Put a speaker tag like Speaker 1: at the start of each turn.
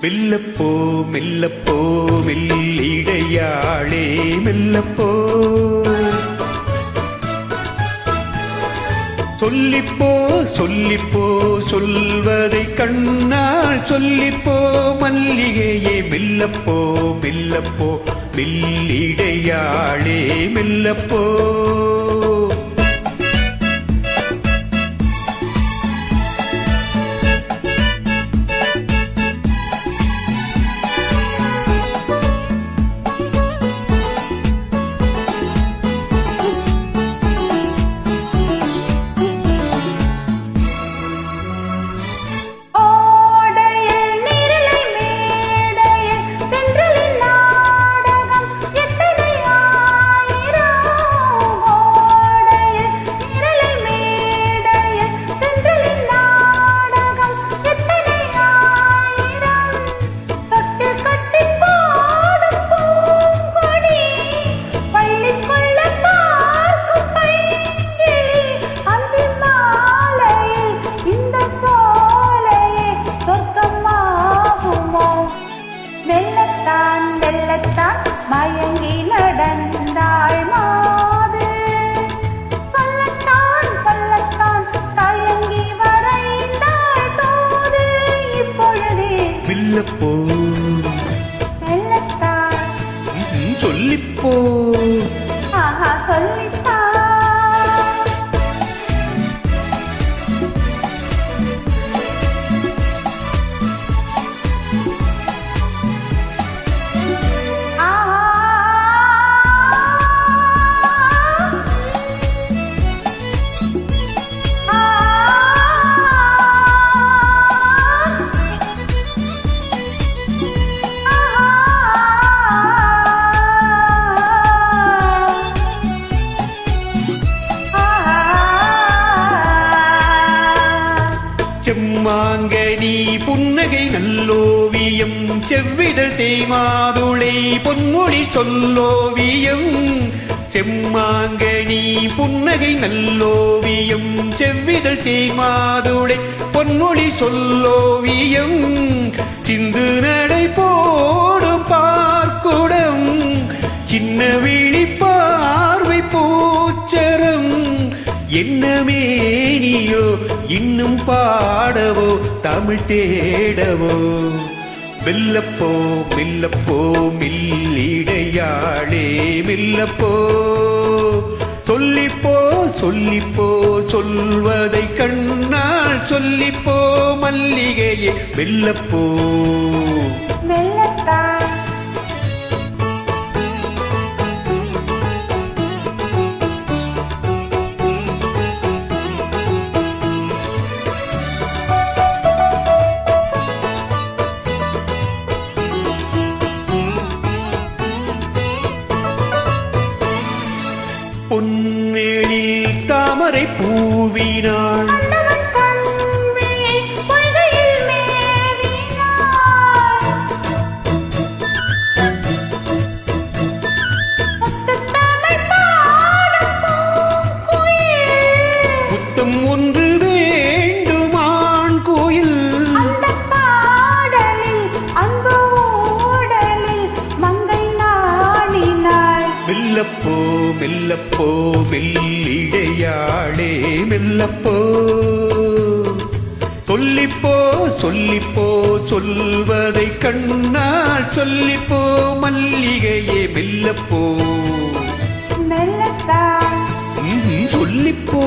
Speaker 1: மெல்லப்போ மெல்லப்போ மெல்லிடையாளே மெல்லப்போ சொல்லிப்போ சொல்லிப்போ சொல்வதை கண்ணால் சொல்லிப்போ மல்லிகையே மெல்லப்போ மெல்லப்போ மெல்லிடையாளே மெல்லப்போ
Speaker 2: மயங்கி நடந்தாள் மாது சொல்லத்தான் சொல்லத்தான் தயங்கி வரைந்தாள் தோது இப்பொழுதே
Speaker 1: மெல்லப்போ
Speaker 2: மெல்லத்தான்
Speaker 1: சொல்லிப்போ
Speaker 2: ஆஹா சொல்லித்தான்
Speaker 1: செம்மாங்கனி புன்னகை நல்லோவியம் செவ்விதழ் தேய்மாதுளை பொன்மொழி சொல்லோவியம் செம்மாங்கனி புன்னகை நல்லோவியம் செவ்விதழ் தேய்மாதுளை பொன்மொழி சொல்லோவியம் சிந்து நடை போடும் பார்க்குடம் சின்ன விழி பார்வை பூச்சரம் என்ன மேனியோ இன்னும் பாடவோ தமிழ் தேடவோ மெல்லப்போ மெல்லப்போ மெல்லிடையாளே மெல்லப்போ சொல்லிப்போ சொல்லிப்போ சொல்வதை கண்ணால் சொல்லிப்போ மல்லிகையே மெல்லப்போ
Speaker 2: மெல்லத்தான்
Speaker 1: பொன்னேளில் தாமரை பூவினாள் புத்தம் ஒன்று வேண்டுமான் கோயில் மெல்லப்போ மெல்லப்போ மெல்லிடையாளே மெல்லப்போ சொல்லிப்போ சொல்லிப்போ சொல்வதை கண்ணால் சொல்லிப்போ மல்லிகையே மெல்லப்போ
Speaker 2: மெல்லத்தான்
Speaker 1: சொல்லிப்போ